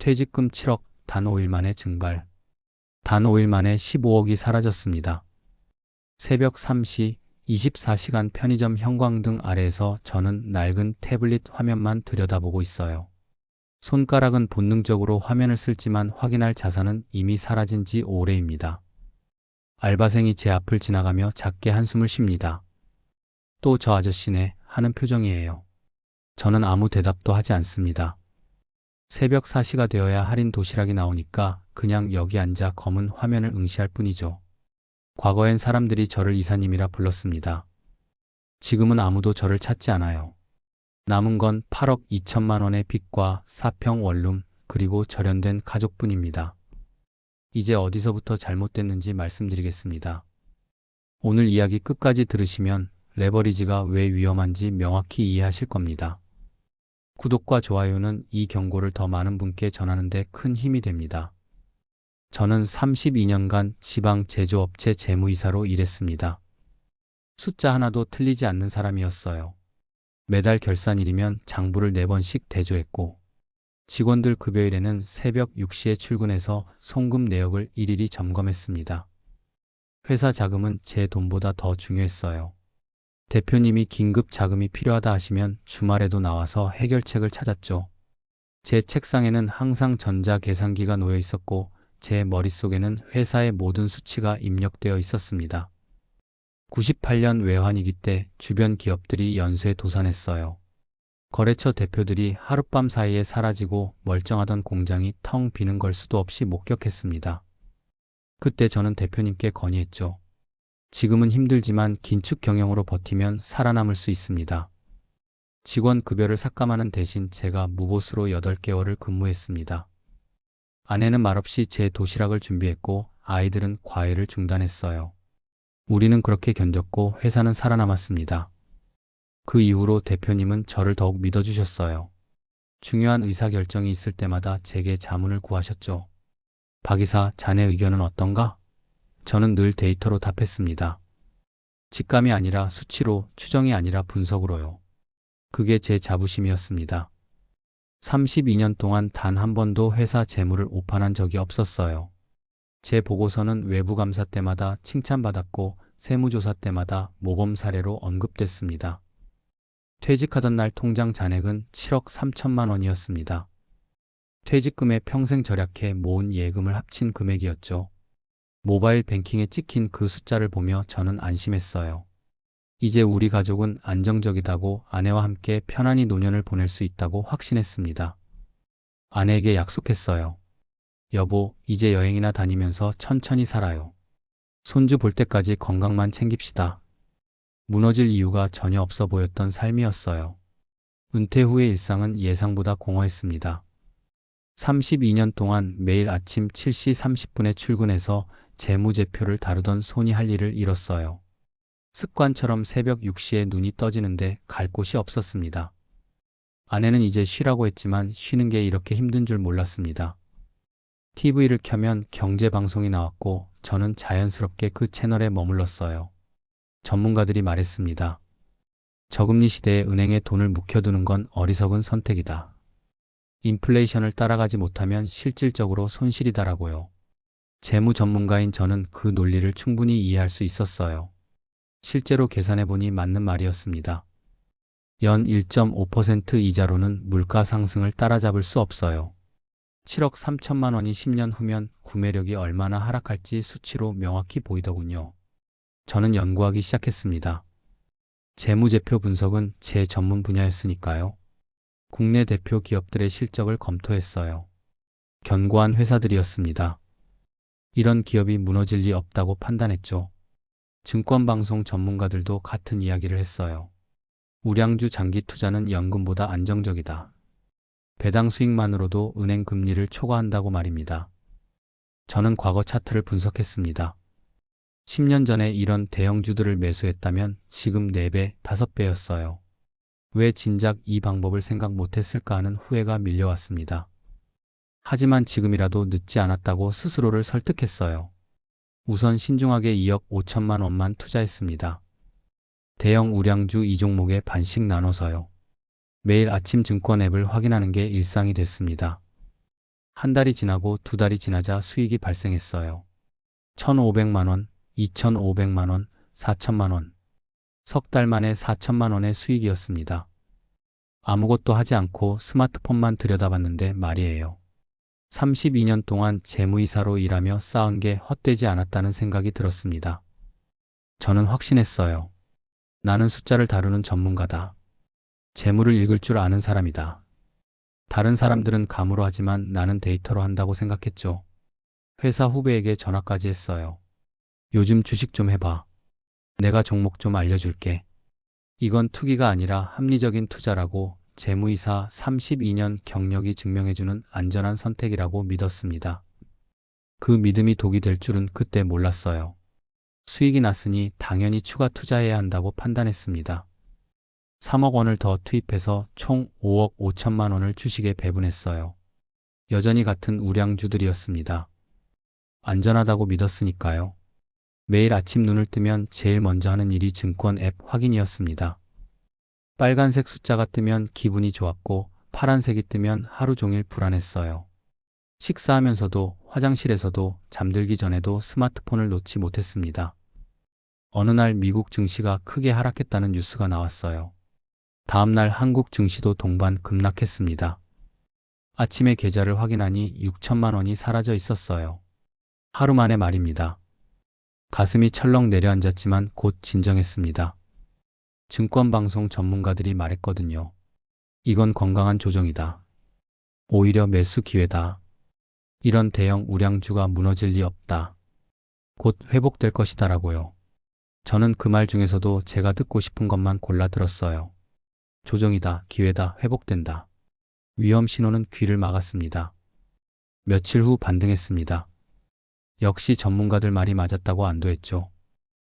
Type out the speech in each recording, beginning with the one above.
퇴직금 7억, 단 5일 만에 증발. 단 5일 만에 15억이 사라졌습니다. 새벽 3시, 24시간 편의점 형광등 아래에서 저는 낡은 태블릿 화면만 들여다보고 있어요. 손가락은 본능적으로 화면을 쓸지만 확인할 자산은 이미 사라진 지 오래입니다. 알바생이 제 앞을 지나가며 작게 한숨을 쉽니다. 또 저 아저씨네 하는 표정이에요. 저는 아무 대답도 하지 않습니다. 새벽 4시가 되어야 할인 도시락이 나오니까 그냥 여기 앉아 검은 화면을 응시할 뿐이죠. 과거엔 사람들이 저를 이사님이라 불렀습니다. 지금은 아무도 저를 찾지 않아요. 남은 건 8억 2천만 원의 빚과 4평 원룸 그리고 절연된 가족뿐입니다. 이제 어디서부터 잘못됐는지 말씀드리겠습니다. 오늘 이야기 끝까지 들으시면 레버리지가 왜 위험한지 명확히 이해하실 겁니다. 구독과 좋아요는 이 경고를 더 많은 분께 전하는 데 큰 힘이 됩니다. 저는 32년간 지방 제조업체 재무이사로 일했습니다. 숫자 하나도 틀리지 않는 사람이었어요. 매달 결산일이면 장부를 4번씩 대조했고 직원들 급여일에는 새벽 6시에 출근해서 송금 내역을 일일이 점검했습니다. 회사 자금은 제 돈보다 더 중요했어요. 대표님이 긴급 자금이 필요하다 하시면 주말에도 나와서 해결책을 찾았죠. 제 책상에는 항상 전자계산기가 놓여 있었고 제 머릿속에는 회사의 모든 수치가 입력되어 있었습니다. 98년 외환위기 때 주변 기업들이 연쇄 도산했어요. 거래처 대표들이 하룻밤 사이에 사라지고 멀쩡하던 공장이 텅 비는 걸 수도 없이 목격했습니다. 그때 저는 대표님께 건의했죠. 지금은 힘들지만 긴축 경영으로 버티면 살아남을 수 있습니다. 직원 급여를 삭감하는 대신 제가 무보수로 8개월을 근무했습니다. 아내는 말없이 제 도시락을 준비했고 아이들은 과외를 중단했어요. 우리는 그렇게 견뎠고 회사는 살아남았습니다. 그 이후로 대표님은 저를 더욱 믿어주셨어요. 중요한 의사결정이 있을 때마다 제게 자문을 구하셨죠. 박 이사, 자네 의견은 어떤가? 저는 늘 데이터로 답했습니다. 직감이 아니라 수치로, 추정이 아니라 분석으로요. 그게 제 자부심이었습니다. 32년 동안 단 한 번도 회사 재무를 오판한 적이 없었어요. 제 보고서는 외부 감사 때마다 칭찬받았고 세무조사 때마다 모범 사례로 언급됐습니다. 퇴직하던 날 통장 잔액은 7억 3천만 원이었습니다. 퇴직금에 평생 절약해 모은 예금을 합친 금액이었죠. 모바일 뱅킹에 찍힌 그 숫자를 보며 저는 안심했어요. 이제 우리 가족은 안정적이다고 아내와 함께 편안히 노년을 보낼 수 있다고 확신했습니다. 아내에게 약속했어요. 여보, 이제 여행이나 다니면서 천천히 살아요. 손주 볼 때까지 건강만 챙깁시다. 무너질 이유가 전혀 없어 보였던 삶이었어요. 은퇴 후의 일상은 예상보다 공허했습니다. 32년 동안 매일 아침 7시 30분에 출근해서 재무제표를 다루던 손이 할 일을 잃었어요. 습관처럼 새벽 6시에 눈이 떠지는데 갈 곳이 없었습니다. 아내는 이제 쉬라고 했지만 쉬는 게 이렇게 힘든 줄 몰랐습니다. TV를 켜면 경제방송이 나왔고 저는 자연스럽게 그 채널에 머물렀어요. 전문가들이 말했습니다. 저금리 시대에 은행에 돈을 묵혀두는 건 어리석은 선택이다. 인플레이션을 따라가지 못하면 실질적으로 손실이다라고요. 재무 전문가인 저는 그 논리를 충분히 이해할 수 있었어요. 실제로 계산해보니 맞는 말이었습니다. 연 1.5% 이자로는 물가 상승을 따라잡을 수 없어요. 7억 3천만 원이 10년 후면 구매력이 얼마나 하락할지 수치로 명확히 보이더군요. 저는 연구하기 시작했습니다. 재무제표 분석은 제 전문 분야였으니까요. 국내 대표 기업들의 실적을 검토했어요. 견고한 회사들이었습니다. 이런 기업이 무너질 리 없다고 판단했죠. 증권방송 전문가들도 같은 이야기를 했어요. 우량주 장기 투자는 연금보다 안정적이다. 배당 수익만으로도 은행 금리를 초과한다고 말입니다. 저는 과거 차트를 분석했습니다. 10년 전에 이런 대형주들을 매수했다면 지금 4배, 5배였어요. 왜 진작 이 방법을 생각 못했을까 하는 후회가 밀려왔습니다. 하지만 지금이라도 늦지 않았다고 스스로를 설득했어요. 우선 신중하게 2억 5천만 원만 투자했습니다. 대형 우량주 2종목에 반씩 나눠서요. 매일 아침 증권 앱을 확인하는 게 일상이 됐습니다. 한 달이 지나고 두 달이 지나자 수익이 발생했어요. 1,500만 원, 2,500만 원, 4천만 원. 석 달 만에 4천만 원의 수익이었습니다. 아무것도 하지 않고 스마트폰만 들여다봤는데 말이에요. 32년 동안 재무이사로 일하며 쌓은 게 헛되지 않았다는 생각이 들었습니다. 저는 확신했어요. 나는 숫자를 다루는 전문가다. 재무를 읽을 줄 아는 사람이다. 다른 사람들은 감으로 하지만 나는 데이터로 한다고 생각했죠. 회사 후배에게 전화까지 했어요. 요즘 주식 좀 해봐. 내가 종목 좀 알려줄게. 이건 투기가 아니라 합리적인 투자라고 재무이사 32년 경력이 증명해주는 안전한 선택이라고 믿었습니다. 그 믿음이 독이 될 줄은 그때 몰랐어요. 수익이 났으니 당연히 추가 투자해야 한다고 판단했습니다. 3억 원을 더 투입해서 총 5억 5천만 원을 주식에 배분했어요. 여전히 같은 우량주들이었습니다. 안전하다고 믿었으니까요. 매일 아침 눈을 뜨면 제일 먼저 하는 일이 증권 앱 확인이었습니다. 빨간색 숫자가 뜨면 기분이 좋았고 파란색이 뜨면 하루 종일 불안했어요. 식사하면서도 화장실에서도 잠들기 전에도 스마트폰을 놓지 못했습니다. 어느 날 미국 증시가 크게 하락했다는 뉴스가 나왔어요. 다음 날 한국 증시도 동반 급락했습니다. 아침에 계좌를 확인하니 6천만 원이 사라져 있었어요. 하루 만에 말입니다. 가슴이 철렁 내려앉았지만 곧 진정했습니다. 증권방송 전문가들이 말했거든요. 이건 건강한 조정이다. 오히려 매수 기회다. 이런 대형 우량주가 무너질 리 없다. 곧 회복될 것이다라고요. 저는 그 말 중에서도 제가 듣고 싶은 것만 골라 들었어요. 조정이다, 기회다, 회복된다. 위험 신호는 귀를 막았습니다. 며칠 후 반등했습니다. 역시 전문가들 말이 맞았다고 안도했죠.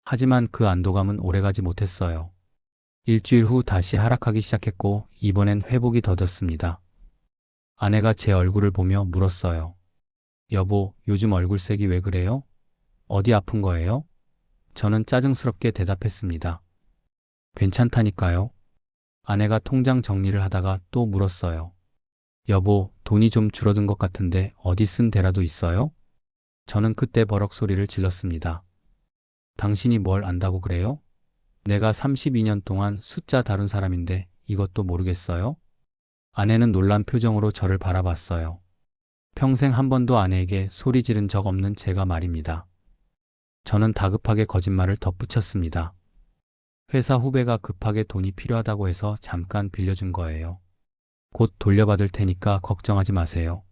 하지만 그 안도감은 오래가지 못했어요. 일주일 후 다시 하락하기 시작했고 이번엔 회복이 더뎠습니다. 아내가 제 얼굴을 보며 물었어요. 여보, 요즘 얼굴색이 왜 그래요? 어디 아픈 거예요? 저는 짜증스럽게 대답했습니다. 괜찮다니까요. 아내가 통장 정리를 하다가 또 물었어요. 여보, 돈이 좀 줄어든 것 같은데 어디 쓴 데라도 있어요? 저는 그때 버럭 소리를 질렀습니다. 당신이 뭘 안다고 그래요? 내가 32년 동안 숫자 다룬 사람인데 이것도 모르겠어요? 아내는 놀란 표정으로 저를 바라봤어요. 평생 한 번도 아내에게 소리 지른 적 없는 제가 말입니다. 저는 다급하게 거짓말을 덧붙였습니다. 회사 후배가 급하게 돈이 필요하다고 해서 잠깐 빌려준 거예요. 곧 돌려받을 테니까 걱정하지 마세요.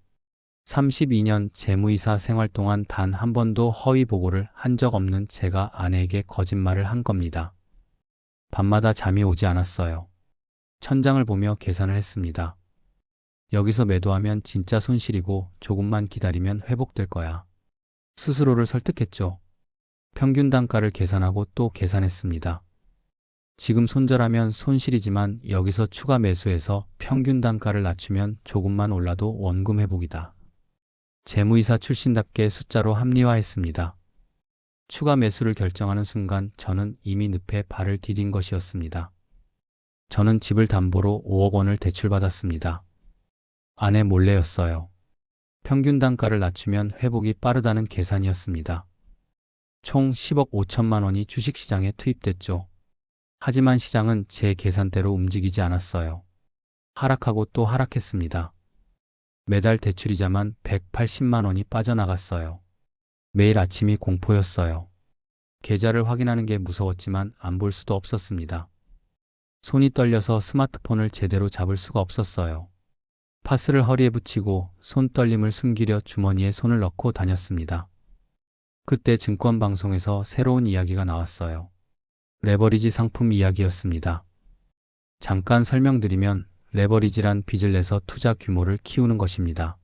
32년 재무이사 생활 동안 단 한 번도 허위 보고를 한 적 없는 제가 아내에게 거짓말을 한 겁니다. 밤마다 잠이 오지 않았어요. 천장을 보며 계산을 했습니다. 여기서 매도하면 진짜 손실이고 조금만 기다리면 회복될 거야. 스스로를 설득했죠. 평균 단가를 계산하고 또 계산했습니다. 지금 손절하면 손실이지만 여기서 추가 매수해서 평균 단가를 낮추면 조금만 올라도 원금 회복이다. 재무이사 출신답게 숫자로 합리화했습니다. 추가 매수를 결정하는 순간 저는 이미 늪에 발을 디딘 것이었습니다. 저는 집을 담보로 5억 원을 대출받았습니다. 아내 몰래였어요. 평균 단가를 낮추면 회복이 빠르다는 계산이었습니다. 총 10억 5천만 원이 주식시장에 투입됐죠. 하지만 시장은 제 계산대로 움직이지 않았어요. 하락하고 또 하락했습니다. 매달 대출이자만 180만 원이 빠져나갔어요. 매일 아침이 공포였어요. 계좌를 확인하는 게 무서웠지만 안 볼 수도 없었습니다. 손이 떨려서 스마트폰을 제대로 잡을 수가 없었어요. 파스를 허리에 붙이고 손떨림을 숨기려 주머니에 손을 넣고 다녔습니다. 그때 증권방송에서 새로운 이야기가 나왔어요. 레버리지 상품 이야기였습니다. 잠깐 설명드리면 레버리지란 빚을 내서 투자 규모를 키우는 것입니다.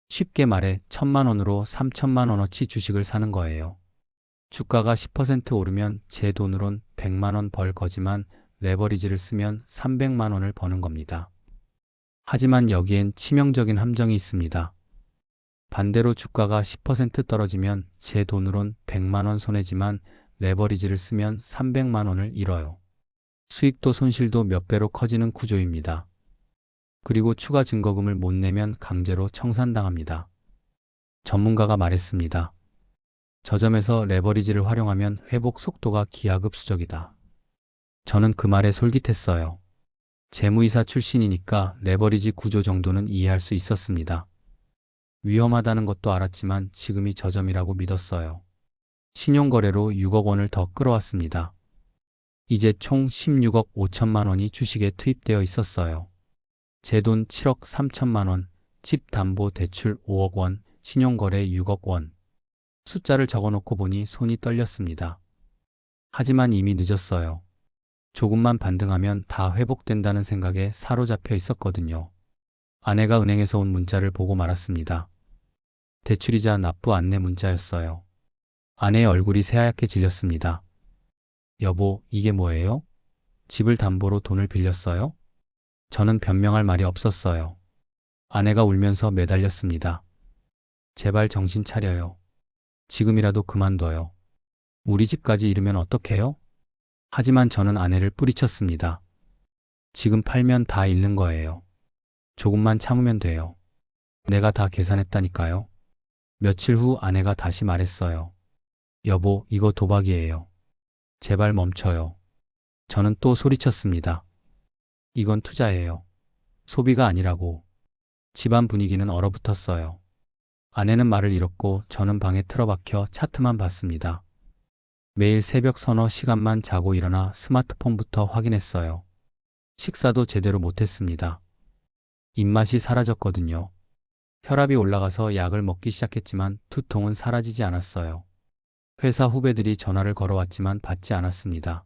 쉽게 말해 1,000만 원으로 3천만 원어치 주식을 사는 거예요. 주가가 10% 오르면 제 돈으론 100만 원 벌 거지만 레버리지를 쓰면 300만 원을 버는 겁니다. 하지만 여기엔 치명적인 함정이 있습니다. 반대로 주가가 10% 떨어지면 제 돈으론 100만 원 손해지만 레버리지를 쓰면 300만 원을 잃어요. 수익도 손실도 몇 배로 커지는 구조입니다. 그리고 추가 증거금을 못 내면 강제로 청산당합니다. 전문가가 말했습니다. 저점에서 레버리지를 활용하면 회복 속도가 기하급수적이다. 저는 그 말에 솔깃했어요. 재무이사 출신이니까 레버리지 구조 정도는 이해할 수 있었습니다. 위험하다는 것도 알았지만 지금이 저점이라고 믿었어요. 신용거래로 6억 원을 더 끌어왔습니다. 이제 총 16억 5천만 원이 주식에 투입되어 있었어요. 제 돈 7억 3천만 원, 집 담보 대출 5억 원, 신용거래 6억 원. 숫자를 적어놓고 보니 손이 떨렸습니다. 하지만 이미 늦었어요. 조금만 반등하면 다 회복된다는 생각에 사로잡혀 있었거든요. 아내가 은행에서 온 문자를 보고 말았습니다. 대출이자 납부 안내 문자였어요. 아내의 얼굴이 새하얗게 질렸습니다. 여보, 이게 뭐예요? 집을 담보로 돈을 빌렸어요? 저는 변명할 말이 없었어요. 아내가 울면서 매달렸습니다. 제발 정신 차려요. 지금이라도 그만둬요. 우리 집까지 잃으면 어떡해요? 하지만 저는 아내를 뿌리쳤습니다. 지금 팔면 다 잃는 거예요. 조금만 참으면 돼요. 내가 다 계산했다니까요. 며칠 후 아내가 다시 말했어요. 여보, 이거 도박이에요. 제발 멈춰요. 저는 또 소리쳤습니다. 이건 투자예요. 소비가 아니라고. 집안 분위기는 얼어붙었어요. 아내는 말을 잃었고 저는 방에 틀어박혀 차트만 봤습니다. 매일 새벽 서너 시간만 자고 일어나 스마트폰부터 확인했어요. 식사도 제대로 못했습니다. 입맛이 사라졌거든요. 혈압이 올라가서 약을 먹기 시작했지만 두통은 사라지지 않았어요. 회사 후배들이 전화를 걸어왔지만 받지 않았습니다.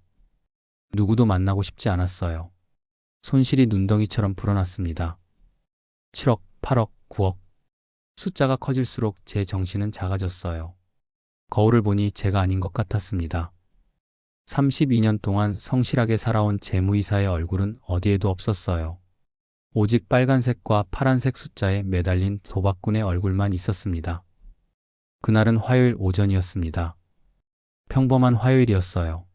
누구도 만나고 싶지 않았어요. 손실이 눈덩이처럼 불어났습니다. 7억, 8억, 9억. 숫자가 커질수록 제 정신은 작아졌어요. 거울을 보니 제가 아닌 것 같았습니다. 32년 동안 성실하게 살아온 재무이사의 얼굴은 어디에도 없었어요. 오직 빨간색과 파란색 숫자에 매달린 도박꾼의 얼굴만 있었습니다. 그날은 화요일 오전이었습니다. 평범한 화요일이었어요.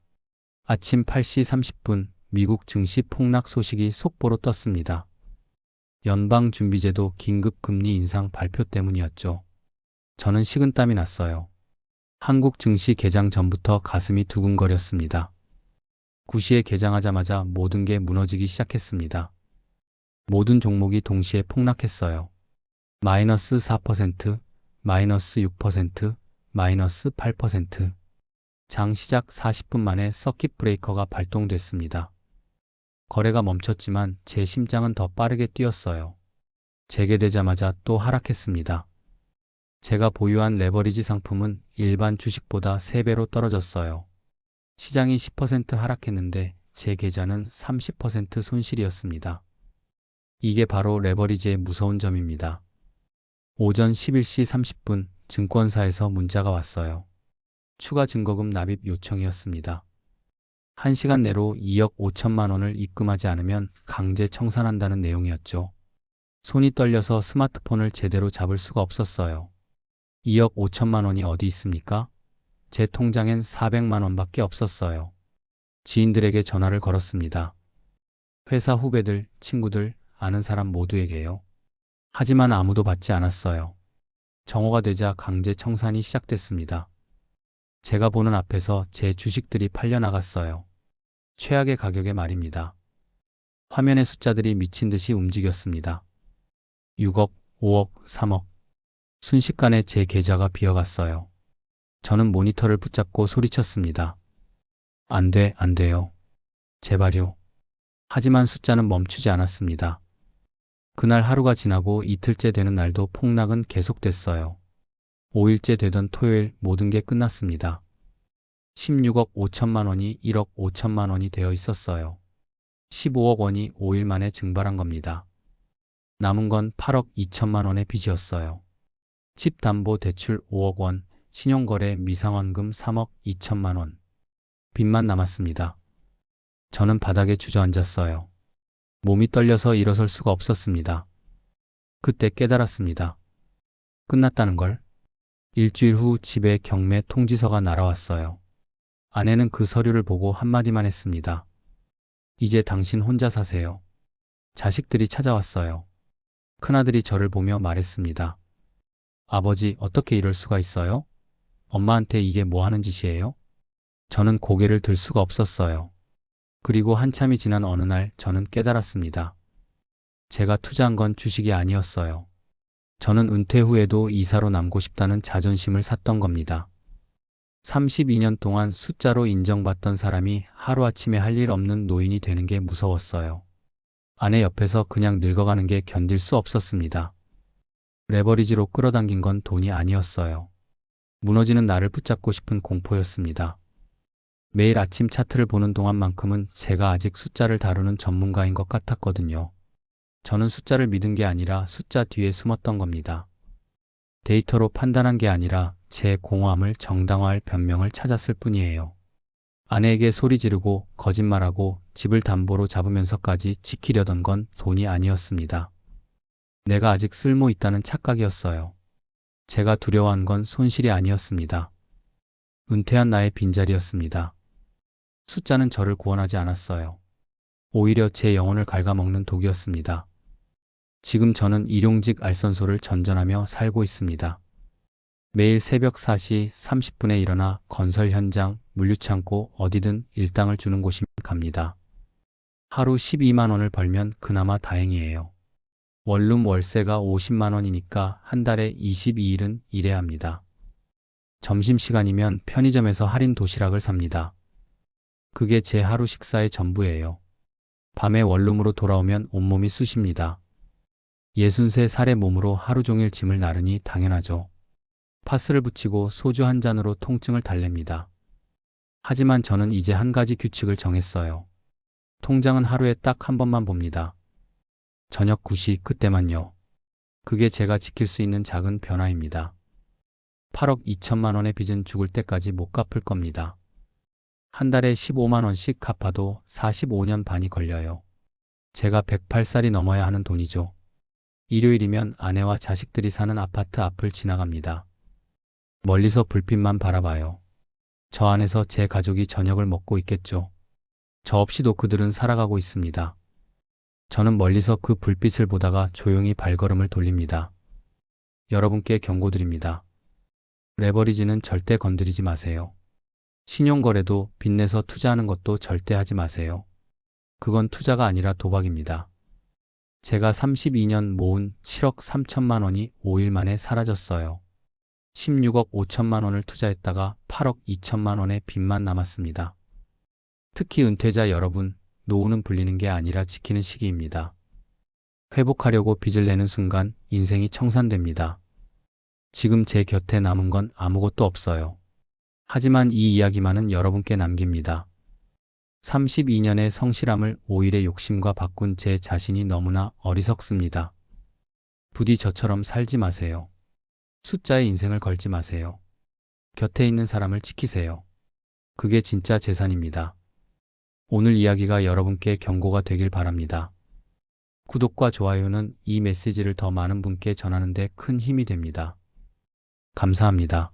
아침 8시 30분 미국 증시 폭락 소식이 속보로 떴습니다. 연방준비제도 긴급 금리 인상 발표 때문이었죠. 저는 식은땀이 났어요. 한국 증시 개장 전부터 가슴이 두근거렸습니다. 9시에 개장하자마자 모든 게 무너지기 시작했습니다. 모든 종목이 동시에 폭락했어요. 마이너스 4%, 마이너스 6%, 마이너스 8%. 장 시작 40분 만에 서킷 브레이커가 발동됐습니다. 거래가 멈췄지만 제 심장은 더 빠르게 뛰었어요. 재개되자마자 또 하락했습니다. 제가 보유한 레버리지 상품은 일반 주식보다 3배로 떨어졌어요. 시장이 10% 하락했는데 제 계좌는 30% 손실이었습니다. 이게 바로 레버리지의 무서운 점입니다. 오전 11시 30분 증권사에서 문자가 왔어요. 추가 증거금 납입 요청이었습니다. 1시간 내로 2억 5천만 원을 입금하지 않으면 강제 청산한다는 내용이었죠. 손이 떨려서 스마트폰을 제대로 잡을 수가 없었어요. 2억 5천만 원이 어디 있습니까? 제 통장엔 400만 원밖에 없었어요. 지인들에게 전화를 걸었습니다. 회사 후배들, 친구들, 아는 사람 모두에게요. 하지만 아무도 받지 않았어요. 정오가 되자 강제 청산이 시작됐습니다. 제가 보는 앞에서 제 주식들이 팔려나갔어요. 최악의 가격에 말입니다. 화면의 숫자들이 미친 듯이 움직였습니다. 6억, 5억, 3억. 순식간에 제 계좌가 비어갔어요. 저는 모니터를 붙잡고 소리쳤습니다. 안 돼, 안 돼요. 제발요. 하지만 숫자는 멈추지 않았습니다. 그날 하루가 지나고 이틀째 되는 날도 폭락은 계속됐어요. 5일째 되던 토요일 모든 게 끝났습니다. 16억 5천만 원이 1억 5천만 원이 되어 있었어요. 15억 원이 5일 만에 증발한 겁니다. 남은 건 8억 2천만 원의 빚이었어요. 집 담보 대출 5억 원, 신용거래 미상환금 3억 2천만 원. 빚만 남았습니다. 저는 바닥에 주저앉았어요. 몸이 떨려서 일어설 수가 없었습니다. 그때 깨달았습니다. 끝났다는 걸. 일주일 후 집에 경매 통지서가 날아왔어요. 아내는 그 서류를 보고 한마디만 했습니다. 이제 당신 혼자 사세요. 자식들이 찾아왔어요. 큰아들이 저를 보며 말했습니다. 아버지, 어떻게 이럴 수가 있어요? 엄마한테 이게 뭐 하는 짓이에요? 저는 고개를 들 수가 없었어요. 그리고 한참이 지난 어느 날 저는 깨달았습니다. 제가 투자한 건 주식이 아니었어요. 저는 은퇴 후에도 이사로 남고 싶다는 자존심을 샀던 겁니다. 32년 동안 숫자로 인정받던 사람이 하루아침에 할 일 없는 노인이 되는 게 무서웠어요. 아내 옆에서 그냥 늙어가는 게 견딜 수 없었습니다. 레버리지로 끌어당긴 건 돈이 아니었어요. 무너지는 나를 붙잡고 싶은 공포였습니다. 매일 아침 차트를 보는 동안만큼은 제가 아직 숫자를 다루는 전문가인 것 같았거든요. 저는 숫자를 믿은 게 아니라 숫자 뒤에 숨었던 겁니다. 데이터로 판단한 게 아니라 제 공허함을 정당화할 변명을 찾았을 뿐이에요. 아내에게 소리 지르고 거짓말하고 집을 담보로 잡으면서까지 지키려던 건 돈이 아니었습니다. 내가 아직 쓸모 있다는 착각이었어요. 제가 두려워한 건 손실이 아니었습니다. 은퇴한 나의 빈자리였습니다. 숫자는 저를 구원하지 않았어요. 오히려 제 영혼을 갉아먹는 독이었습니다. 지금 저는 일용직 알선소를 전전하며 살고 있습니다. 매일 새벽 4시 30분에 일어나 건설 현장, 물류창고 어디든 일당을 주는 곳이면 갑니다. 하루 12만 원을 벌면 그나마 다행이에요. 원룸 월세가 50만 원이니까 한 달에 22일은 일해야 합니다. 점심시간이면 편의점에서 할인 도시락을 삽니다. 그게 제 하루 식사의 전부예요. 밤에 원룸으로 돌아오면 온몸이 쑤십니다. 63살의 몸으로 하루 종일 짐을 나르니 당연하죠. 파스를 붙이고 소주 한 잔으로 통증을 달랩니다. 하지만 저는 이제 한 가지 규칙을 정했어요. 통장은 하루에 딱 한 번만 봅니다. 저녁 9시 그때만요. 그게 제가 지킬 수 있는 작은 변화입니다. 8억 2천만 원의 빚은 죽을 때까지 못 갚을 겁니다. 한 달에 15만 원씩 갚아도 45년 반이 걸려요. 제가 108살이 넘어야 하는 돈이죠. 일요일이면 아내와 자식들이 사는 아파트 앞을 지나갑니다. 멀리서 불빛만 바라봐요. 저 안에서 제 가족이 저녁을 먹고 있겠죠. 저 없이도 그들은 살아가고 있습니다. 저는 멀리서 그 불빛을 보다가 조용히 발걸음을 돌립니다. 여러분께 경고드립니다. 레버리지는 절대 건드리지 마세요. 신용거래도 빚내서 투자하는 것도 절대 하지 마세요. 그건 투자가 아니라 도박입니다. 제가 32년 모은 7억 3천만 원이 5일 만에 사라졌어요. 16억 5천만 원을 투자했다가 8억 2천만 원의 빚만 남았습니다. 특히 은퇴자 여러분, 노후는 불리는 게 아니라 지키는 시기입니다. 회복하려고 빚을 내는 순간 인생이 청산됩니다. 지금 제 곁에 남은 건 아무것도 없어요. 하지만 이 이야기만은 여러분께 남깁니다. 32년의 성실함을 5일의 욕심과 바꾼 제 자신이 너무나 어리석습니다. 부디 저처럼 살지 마세요. 숫자에 인생을 걸지 마세요. 곁에 있는 사람을 지키세요. 그게 진짜 재산입니다. 오늘 이야기가 여러분께 경고가 되길 바랍니다. 구독과 좋아요는 이 메시지를 더 많은 분께 전하는 데 큰 힘이 됩니다. 감사합니다.